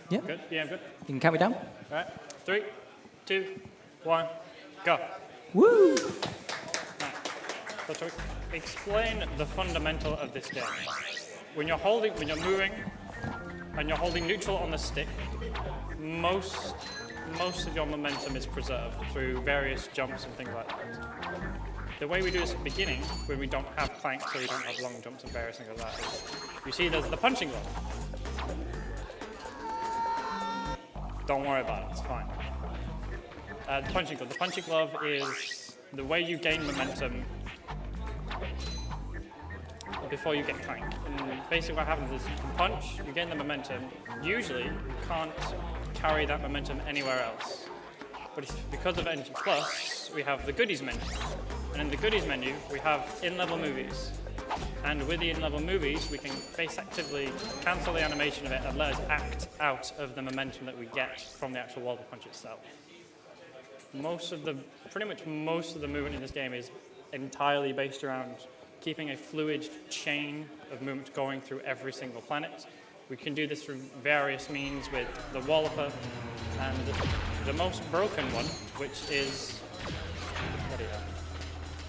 Yeah. Good? Yeah, I'm good. You can count me down. All right. 3, 2, 1, go. Woo! Right. So to explain the fundamental of this game, when you're moving, and you're holding neutral on the stick, most of your momentum is preserved through various jumps and things like that. The way we do this at the beginning, when we don't have Clank, so we don't have long jumps and various things like that, is you see there's the punching glove. Don't worry about it, it's fine. The punching glove is the way you gain momentum before you get Clank. And basically what happens is you can punch, you gain the momentum. Usually you can't carry that momentum anywhere else. But because of Energy Plus, we have the goodies menu. And in the goodies menu, we have in-level movies. And with the in-level movies, we can effectively cancel the animation of it and let us act out of the momentum that we get from the actual wall punch itself. Pretty much most of the movement in this game is entirely based around keeping a fluid chain of movement going through every single planet. We can do this through various means with the Walloper and the most broken one, which is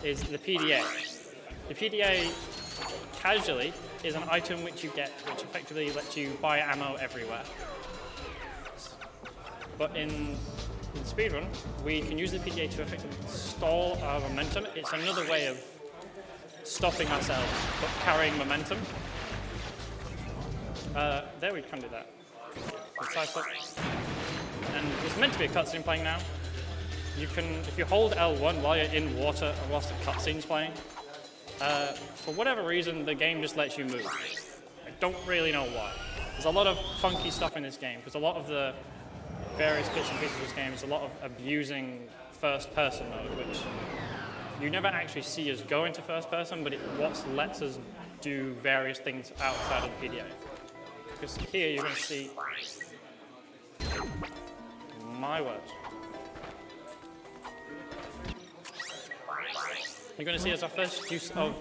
the PDA. The PDA, casually, is an item which you get, which effectively lets you buy ammo everywhere. But in speedrun, we can use the PDA to effectively stall our momentum. It's another way of stopping ourselves, but carrying momentum. There we can do that. And it's meant to be a cutscene playing now. You can, if you hold L1 while you're in water and whilst the cutscene's playing, for whatever reason, the game just lets you move. I don't really know why. There's a lot of funky stuff in this game, because a lot of the various bits and pieces of this game is a lot of abusing first-person mode, which you never actually see us go into first person, but it lets us do various things outside of the PDA. Because here you're going to see, my word, you're going to see as our first use of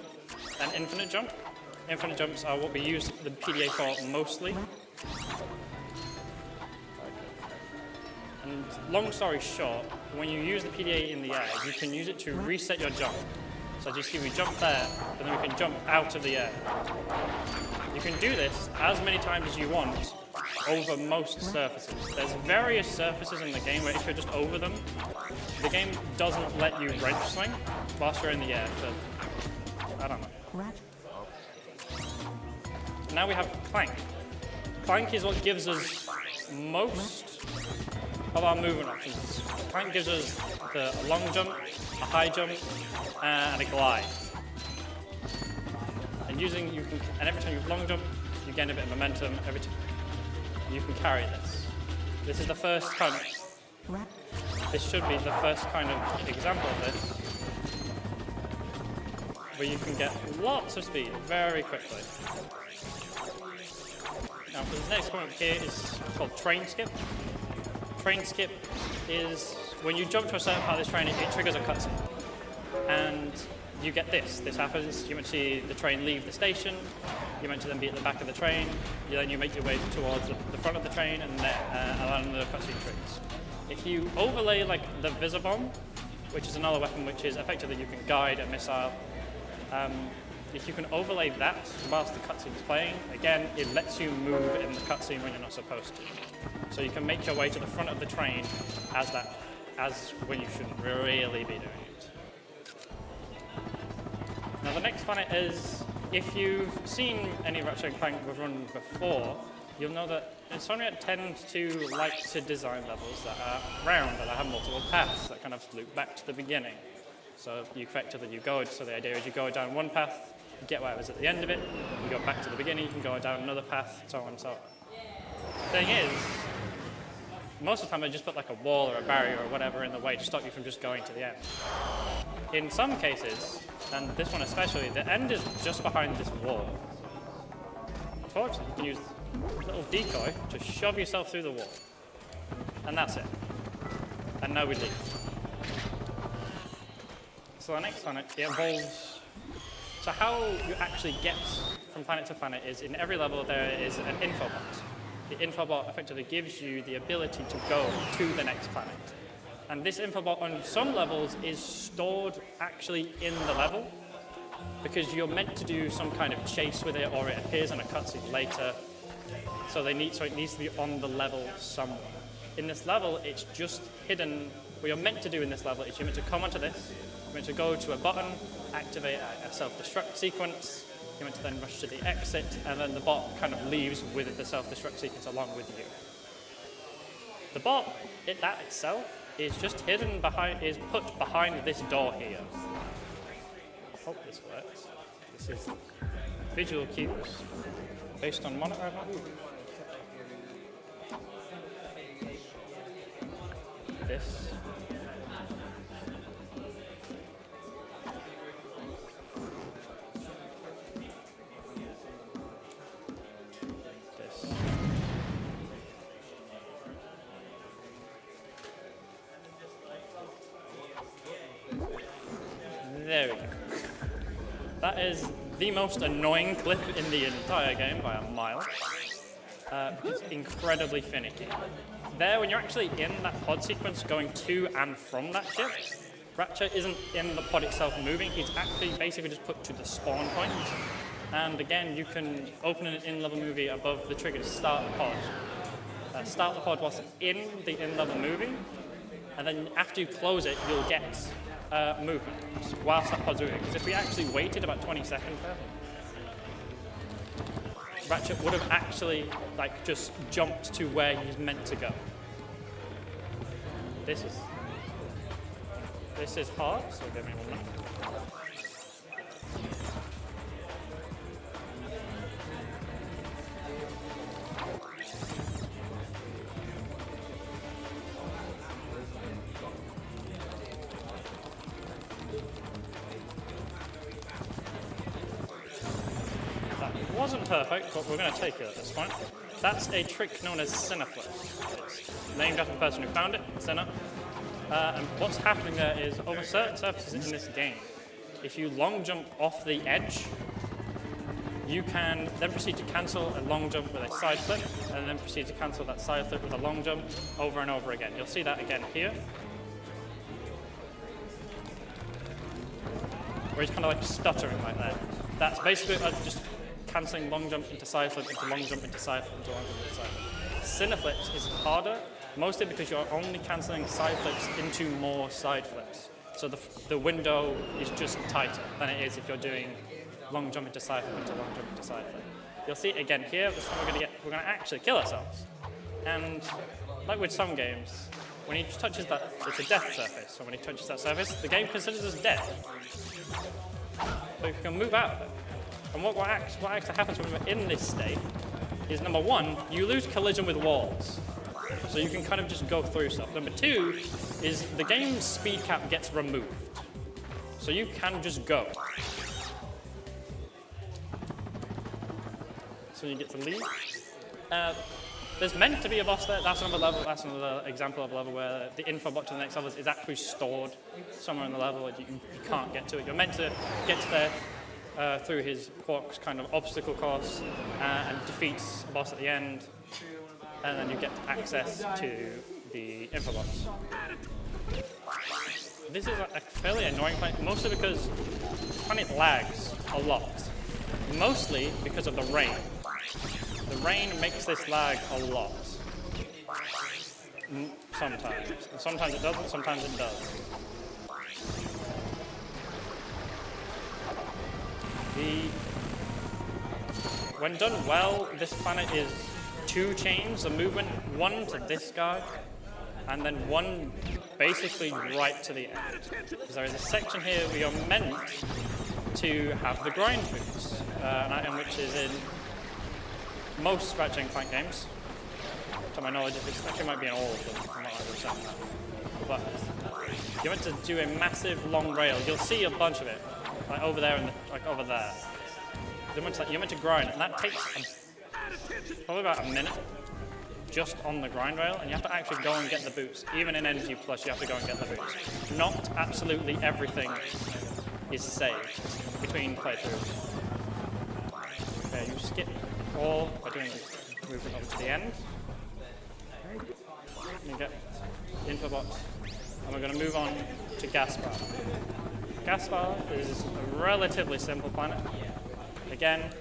an infinite jump. Infinite jumps are what we use the PDA for mostly. And long story short, when you use the PDA in the air, you can use it to reset your jump. So as you see, we jump there, and then we can jump out of the air. You can do this as many times as you want over most surfaces. There's various surfaces in the game where if you're just over them, the game doesn't let you wrench swing whilst you're in the air for, I don't know. Now we have Clank. Clank is what gives us most of our movement options. Clank gives us the long jump, a high jump, and a glide. And every time you long jump, you gain a bit of momentum. Every time you can carry this. This is the first kind of, this should be the first kind of example of this, where you can get lots of speed very quickly. Now, for this next point here is called train skip. Train skip is when you jump to a certain part of this train, it triggers a cutscene. And you get this. This happens. You might see the train leave the station. You might then be at the back of the train. Then you make your way towards the front of the train, and along the cutscene triggers. If you overlay like the Visibomb, which is another weapon which is effectively you can guide a missile. If you can overlay that whilst the cutscene is playing, again, it lets you move in the cutscene when you're not supposed to. So you can make your way to the front of the train as when you shouldn't really be doing it. Now the next planet is, if you've seen any Ratchet and Clank run before, you'll know that Insomniac tends to like to design levels that are round and that have multiple paths that kind of loop back to the beginning. So the idea is you go down one path, you get whatever's at the end of it, you go back to the beginning, you can go down another path, so on and so on. The thing is, most of the time they just put like a wall or a barrier or whatever in the way to stop you from just going to the end. In some cases, and this one especially, the end is just behind this wall. Unfortunately, you can use a little decoy to shove yourself through the wall. And that's it. And now we leave. So the next planet, it involves, so how you actually get from planet to planet is in every level there is an info box. the infobot effectively gives you the ability to go to the next planet. And this infobot on some levels is stored actually in the level, because you're meant to do some kind of chase with it, or it appears in a cutscene later. So it needs to be on the level somewhere. In this level, it's just hidden. What you're meant to do in this level is you're meant to come onto this, you're meant to go to a button, activate a self-destruct sequence, you're meant to then rush to the exit, and then the bot kind of leaves with the self-destruct sequence along with you. The bot, that itself, is just hidden behind, is put behind this door here. I hope this works. This is visual cues based on monitor. This. There we go. That is the most annoying clip in the entire game by a mile. It's incredibly finicky. There, when you're actually in that pod sequence going to and from that ship, Ratchet isn't in the pod itself moving, he's actually basically just put to the spawn point. And again, you can open an in-level movie above the trigger to start the pod. Start the pod whilst it's in the in-level movie, and then after you close it, you'll get movement whilst that pod's moving. Because if we actually waited about 20 seconds there, Ratchet would have actually just jumped to where he's meant to go. This is hard, so give me 1 minute. Wasn't perfect, but we're going to take it at this point. That's a trick known as Cineflip. It's named after the person who found it, Cinna. And what's happening there is, over certain surfaces in this game, if you long jump off the edge, you can then proceed to cancel a long jump with a side flip, and then proceed to cancel that side flip with a long jump over and over again. You'll see that again here, where he's kind of like stuttering like that. That's basically just cancelling long jump into side flip, into long jump into side flip, into long jump into side flip. Cineflips is harder, mostly because you're only cancelling side flips into more side flips. So the window is just tighter than it is if you're doing long jump into side flip, into long jump into side flip. You'll see it again here. This time we're going to actually kill ourselves. And like with some games, when he touches that, it's a death surface. So when he touches that surface, the game considers us dead. So you can move out of it. And what actually happens when we're in this state is, number one, you lose collision with walls. So you can kind of just go through stuff. Number two is the game's speed cap gets removed. So you can just go. So you get to leave. There's meant to be a boss there. That's another level. That's another example of a level where the info bot to the next level is actually stored somewhere in the level. You can't get to it. You're meant to get to there through his Quark's kind of obstacle course and defeats a boss at the end, and then you get access to the infobots. This is a fairly annoying fight, mostly because it lags a lot. Mostly because of the rain. The rain makes this lag a lot. Sometimes. And sometimes it doesn't, sometimes it does. When done well, this planet is 2 chains of movement, 1 to this guy, and then 1 basically right to the end. Because there is a section here where you're meant to have the grind boots, an item which is in most Ratchet and Clank games. To my knowledge, it actually might be in all of them, I'm not 100%. But you're meant to do a massive long rail. You'll see a bunch of it. Like over there and over there. You're meant to grind, and that takes probably about a minute just on the grind rail, and you have to actually go and get the boots. Even in Energy Plus, you have to go and get the boots. Not absolutely everything is saved between playthroughs. Okay, you skip all by doing moving over to the end. And get the info box. And we're going to move on to Gaspar. Gaspar is a relatively simple planet. Again,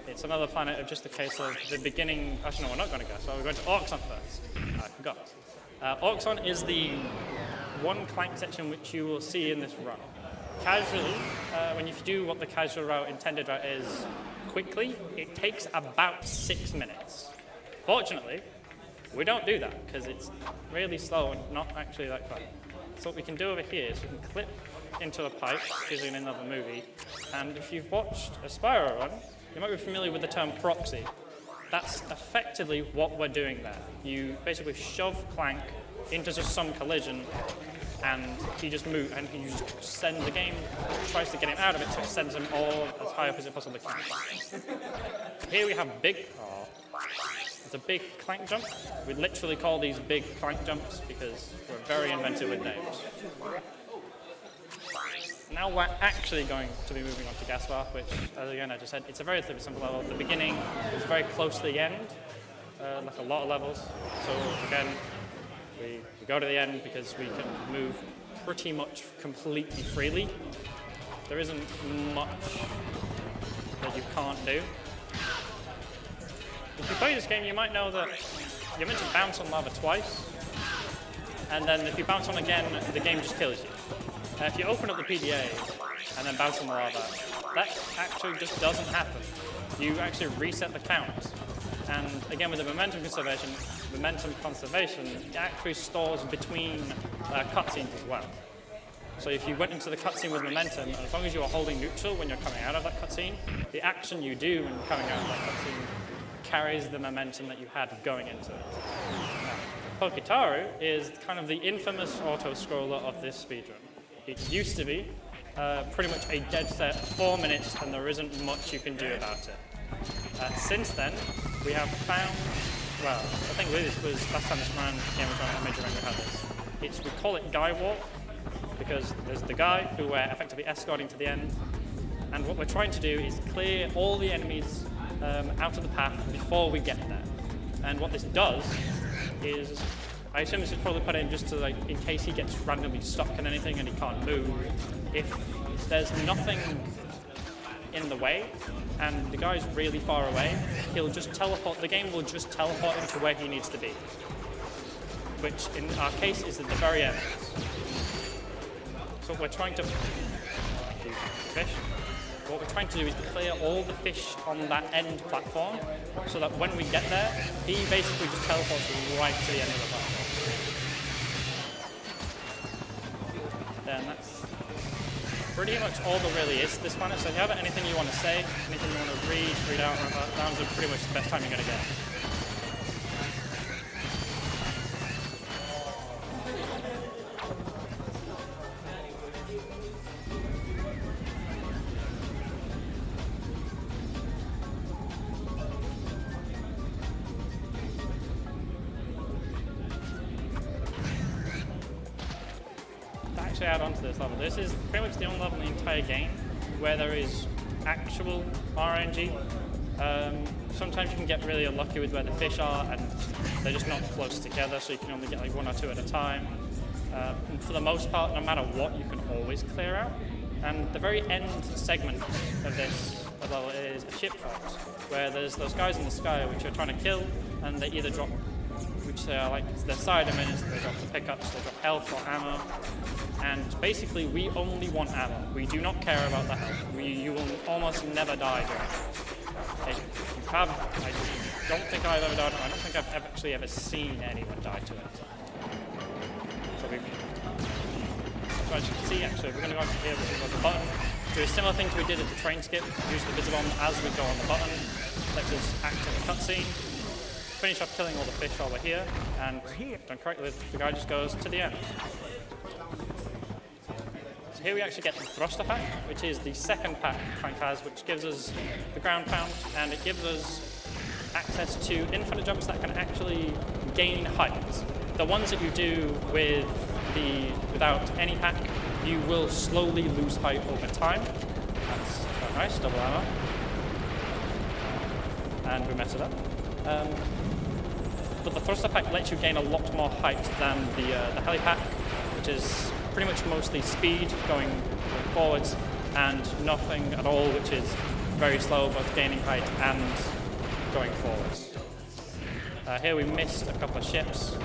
it's another planet of just a case of the beginning. Actually, no, we're not going to Gaspar. We're going to Auxon first. I forgot. Auxon is the one Clank section which you will see in this run. Casually, when you do what the casual route, intended route is quickly, it takes about 6 minutes. Fortunately, we don't do that because it's really slow and not actually that fun. So what we can do over here is we can clip into a pipe, usually in another movie, and if you've watched a Spyro run, you might be familiar with the term proxy. That's effectively what we're doing there. You basically shove Clank into just some collision, and he just moves, and he just sends the game, tries to get him out of it, so it sends him all as high up as it possibly can. Here we have it's a big Clank jump. We literally call these big Clank jumps because we're very inventive with names. Now we're actually going to be moving on to Gaspar, which, as again I just said, it's a very simple level. The beginning is very close to the end, like a lot of levels. So again, we go to the end because we can move pretty much completely freely. There isn't much that you can't do. If you play this game, you might know that you're meant to bounce on lava twice, and then if you bounce on again, the game just kills you. If you open up the PDA and then bounce on the lava, that actually just doesn't happen. You actually reset the count. And again, with the momentum conservation, it actually stores between cutscenes as well. So if you went into the cutscene with momentum, and as long as you are holding neutral when you're coming out of that cutscene, the action you do when you're coming out of that cutscene carries the momentum that you had going into it. Now, Poketaru is kind of the infamous auto-scroller of this speedrun. It used to be pretty much a dead set 4 minutes, and there isn't much you can do about it. Since then, we have found, well, I think this was last time this game was on Magicmantwon we had this. We call it Guy Walk, because there's the guy who we're effectively escorting to the end, and what we're trying to do is clear all the enemies out of the path before we get there. And what this does is, I assume this is probably put in just to, like, in case he gets randomly stuck in anything and he can't move. If there's nothing in the way and the guy's really far away, he'll just teleport. The game will just teleport him to where he needs to be, which in our case is at the very end. So what we're trying to fish. What we're trying to do is clear all the fish on that end platform, so that when we get there, he basically just teleports right to the end of the platform. Then that's pretty much all there really is to this planet. So if you have anything you want to say, anything you want to read out, that was pretty much the best time you're going to get. To add on to this level, this is pretty much the only level in the entire game where there is actual RNG. Sometimes you can get really unlucky with where the fish are and they're just not close together, so you can only get like 1 or 2 at a time. And for the most part, no matter what, you can always clear out. And the very end segment of this level is a ship fight, where there's those guys in the sky which you're trying to kill, and they either drop, which are like their side enemies, they drop the pickups, they drop health or ammo. And basically, we only want ammo. We do not care about the health. You will almost never die during it. I don't think I've ever died. I don't think I've actually ever seen anyone die to it. So as you can see, actually, we're going to go over here, we'll go to the button. Do a similar thing to we did at the train skip. Use the Visibomb as we go on the button. Let's just act in the cutscene. Finish off killing all the fish while we're here. And done correctly, the guy just goes to the end. Here we actually get the thruster pack, which is the second pack Clank has, which gives us the ground pound, and it gives us access to infinite jumps that can actually gain height. The ones that you do without any pack, you will slowly lose height over time. That's quite nice, double ammo. And we mess it up. But the thruster pack lets you gain a lot more height than the heli pack, which is pretty much mostly speed going forwards and nothing at all, which is very slow, both gaining height and going forwards. Here we missed a couple of ships,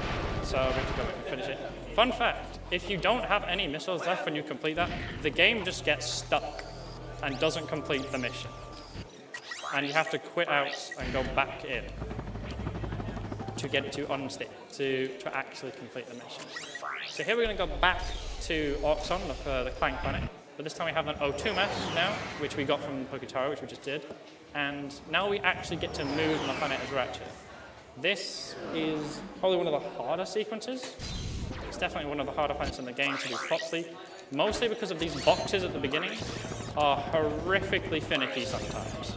so we have to go back and finish it. Fun fact, if you don't have any missiles left when you complete that, the game just gets stuck and doesn't complete the mission. And you have to quit out and go back in to get it to unstick, to actually complete the mission. So here we're going to go back to Auxon, the Clank planet, but this time we have an O2 mass now, which we got from Poketaro, which we just did, and now we actually get to move on the planet as Ratchet. This is probably one of the harder sequences. It's definitely one of the harder planets in the game to do properly, mostly because of these boxes at the beginning are horrifically finicky sometimes.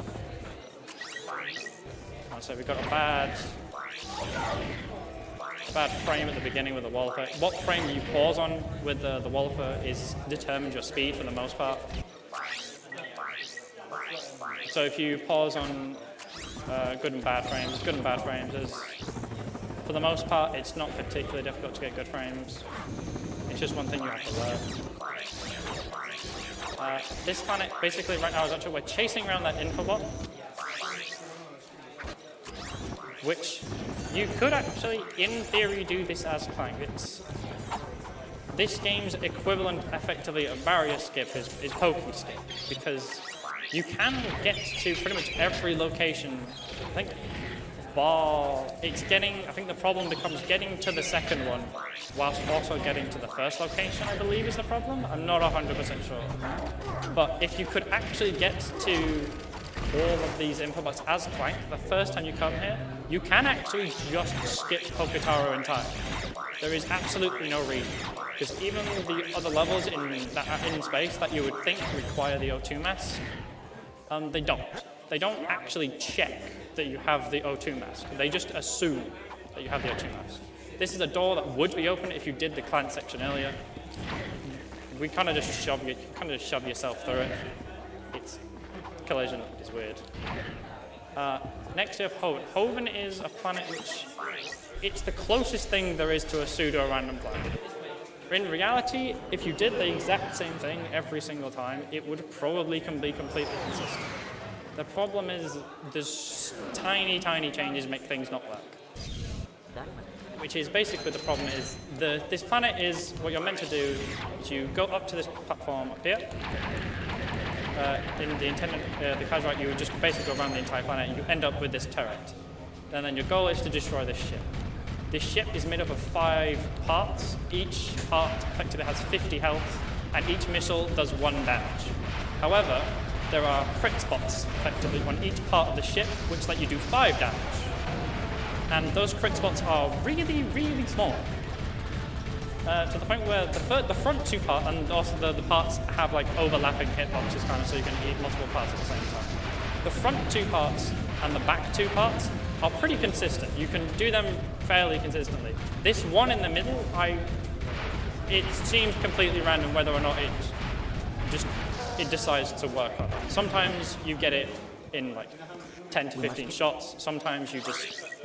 So we've got a bad frame at the beginning with the walloper. What frame you pause on with the walloper determines your speed for the most part. So if you pause on good and bad frames is, for the most part, it's not particularly difficult to get good frames. It's just one thing you have to learn. This planet, basically right now, we're chasing around that infobot, which you could actually, in theory, do this as Clank. This game's equivalent, effectively, of barrier skip is Poke skip, because you can get to pretty much every location. I think the problem becomes getting to the second one, whilst also getting to the first location, I believe, is the problem. I'm not 100% sure. But if you could actually get to all of these infobots as Clank, the first time you come here, you can actually just skip Poketaro entirely. There is absolutely no reason, because even the other levels in space that you would think require the O2 mask, they don't. They don't actually check that you have the O2 mask. They just assume that you have the O2 mask. This is a door that would be open if you did the Clank section earlier. We kind of just shove yourself through it. It's collision is weird. Next we have Hoven. Hoven is a planet which, it's the closest thing there is to a pseudo-random planet. In reality, if you did the exact same thing every single time, it would probably be completely consistent. The problem is there's tiny changes make things not work. Which is basically the problem is, this planet is, what you're meant to do is you go up to this platform up here. In the cards right, you would just basically go around the entire planet and you end up with this turret. And then your goal is to destroy this ship. This ship is made up of 5 parts. Each part effectively has 50 health, and each missile does 1 damage. However, there are crit spots effectively on each part of the ship, which let you do 5 damage. And those crit spots are really small. To the point where the front 2 parts, and also the parts have like overlapping hitboxes kind of, so you can hit multiple parts at the same time. The front 2 parts and the back 2 parts are pretty consistent. You can do them fairly consistently. This one in the middle, it seems completely random whether or not it decides to work on it. Sometimes you get it in like 10 to 15 shots. Sometimes you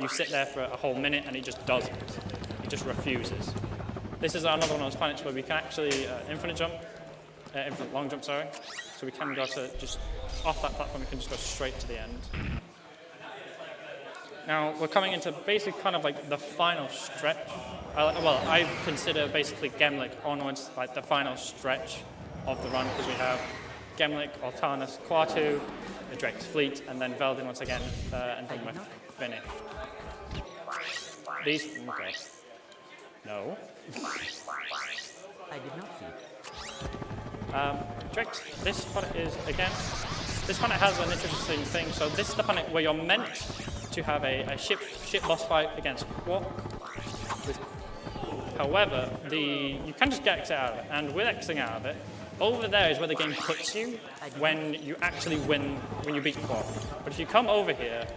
sit there for a whole minute and it just doesn't. It just refuses. This is another one of those planets where we can actually infinite long jump, sorry. So we can go to just off that platform, we can just go straight to the end. Now we're coming into basically kind of like the final stretch. Well, I consider basically Gemlik onwards like the final stretch of the run, because we have Gemlik, Altanus, Quartu, the Drake's fleet, and then Veldin once again, and then we're finished. Okay. No. I did not see. Drake's, this planet is, again, this planet has an interesting thing. So this is the planet where you're meant to have a ship boss fight against Quark. However, you can just get exit out of it, and with exiting out of it, over there is where the game puts you when you actually win, when you beat Quark. But if you come over here,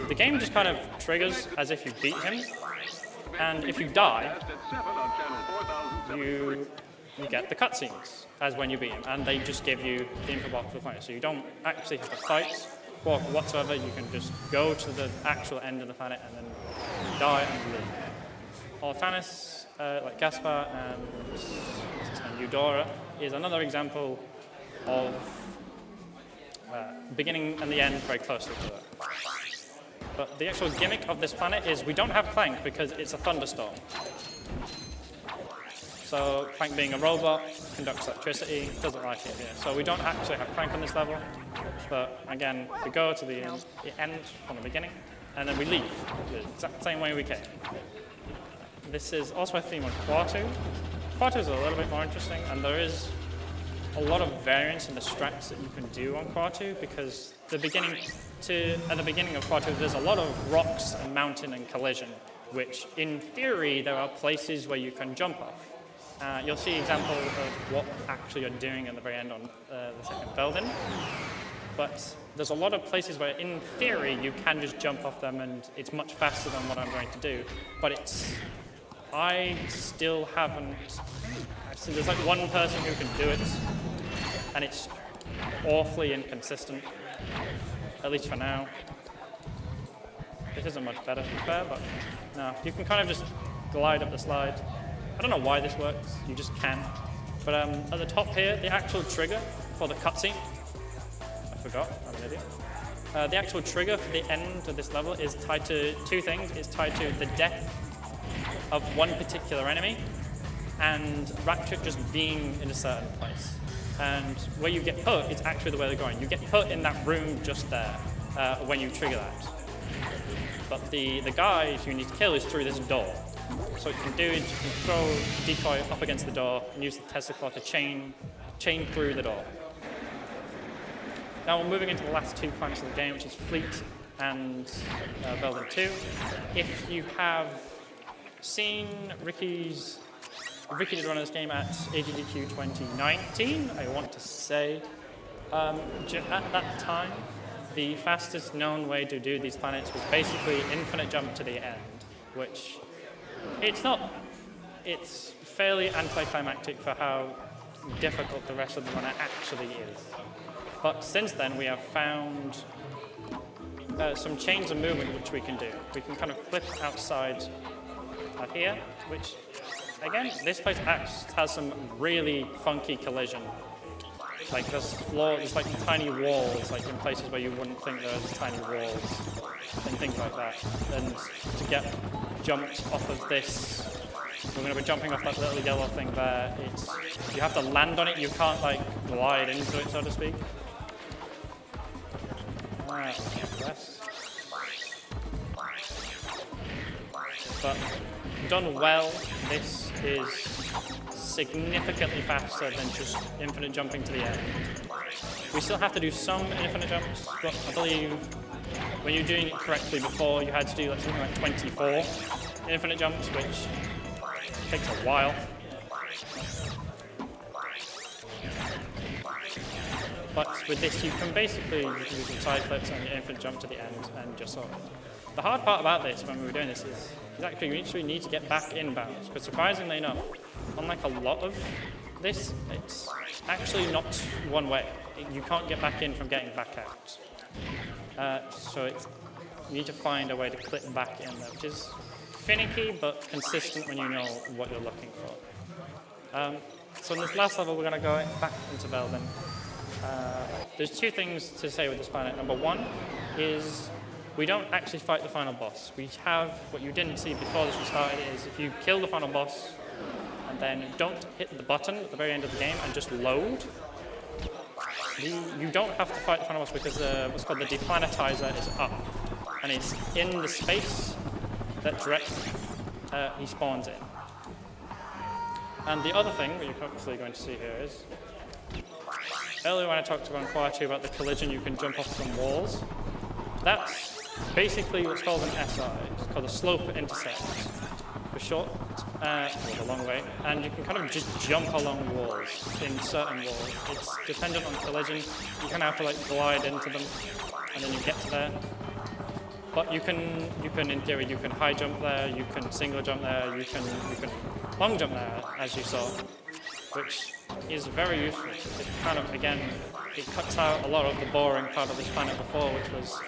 the game just kind of triggers as if you beat him, and if you die, you get the cutscenes as when you beat him, and they just give you the info box for the planet. So you don't actually have to fight, walk whatsoever. You can just go to the actual end of the planet and then die and live. Altanis, like Gaspar and what's his name, Eudora, is another example of beginning and the end very closely together. But the actual gimmick of this planet is we don't have Clank because it's a thunderstorm. So Clank, being a robot, conducts electricity, doesn't like it here. So we don't actually have Clank on this level. But again, we go to the end from the beginning, and then we leave the exact same way we came. This is also a theme on Quartu. Quartu is a little bit more interesting, and there is a lot of variance in the strats that you can do on Quartu, because at the beginning of Quartu, there's a lot of rocks and mountain and collision, which in theory there are places where you can jump off. You'll see examples of what actually you're doing at the very end on the second Belden. But there's a lot of places where, in theory, you can just jump off them, and it's much faster than what I'm going to do. But I still haven't. Actually, there's like one person who can do it, and it's awfully inconsistent, at least for now. This isn't much better, to be fair, but no, you can kind of just glide up the slide. I don't know why this works, you just can. But at the top here, the actual trigger for the cutscene, I forgot, I'm an idiot. The actual trigger for the end of this level is tied to two things. It's tied to the death of one particular enemy and Ratchet just being in a certain place. And where you get put, it's actually the way they're going. You get put in that room just there when you trigger that. But the guy you need to kill is through this door. So what you can do is you can throw decoy up against the door and use the Tesla claw to chain through the door. Now we're moving into the last two planets of the game, which is Fleet and Belden 2. If you have seen Ricky did run this game at AGDQ 2019, I want to say. At that time, the fastest known way to do these planets was basically infinite jump to the end, which it's fairly anticlimactic for how difficult the rest of the planet actually is. But since then, we have found some chains of movement which we can do. We can kind of flip outside of here, which, again, this place has some really funky collision. Like there's like tiny walls, like in places where you wouldn't think there's tiny walls and things like that. And to get jumped off of this, we're going to be jumping off that little yellow thing there. You have to land on it. You can't like glide into it, so to speak. Yes. But done well, this is significantly faster than just infinite jumping to the end. We still have to do some infinite jumps, but I believe when you're doing it correctly before, you had to do like something like 24 infinite jumps, which takes a while. But with this, you can basically use some side flips and your infinite jump to the end and just sort of. The hard part about this when we were doing this is actually we actually need to get back in bounds, because surprisingly enough, unlike a lot of this, it's actually not one way. You can't get back in from getting back out. So you need to find a way to clip back in there, which is finicky but consistent when you know what you're looking for. So in this last level, we're going to go back into Belden. There's two things to say with this planet. Number one is we don't actually fight the final boss. We have, what you didn't see before this was started, is if you kill the final boss and then don't hit the button at the very end of the game and just load, you don't have to fight the final boss because what's called the deplanetizer is up. And it's in the space that he spawns in. And the other thing that you're hopefully going to see here is, earlier when I talked about Quartu about the collision, you can jump off some walls. That's basically what's called an SI. It's called a slope intercept for short, or the long way. And you can kind of just jump along walls in certain walls. It's dependent on collision. You kind of have to like glide into them, and then you get to there. But you can in theory, you can high jump there, you can single jump there, you can long jump there, as you saw. which is very useful. It kind of, again, it cuts out a lot of the boring part of this planet before, which was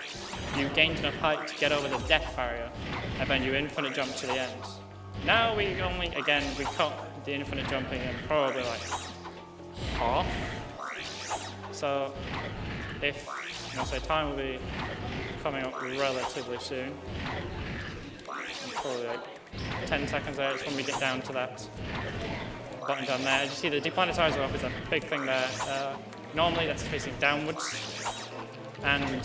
you gained enough height to get over the death barrier, and then you infinite jump to the end. Now we only, again, we cut the infinite jumping in probably like half. So if, say time will be coming up relatively soon, probably like 10 seconds there, it's when we get down to that button down there. As you see, the deplanetizer up is a big thing there. Normally that's facing downwards, and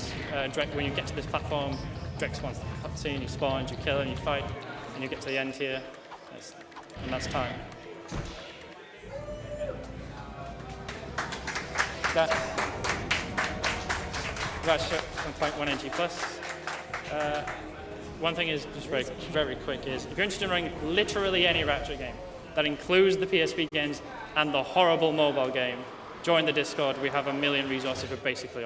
when you get to this platform, Drake spawns the cutscene, you spawn, you kill, and you fight, and you get to the end here, and that's time. Ratchet and Clank 1NG Plus. One thing is just very quick is if you're interested in running literally any Ratchet game, that includes the PSP games and the horrible mobile game, join the Discord. We have a million resources for basically all.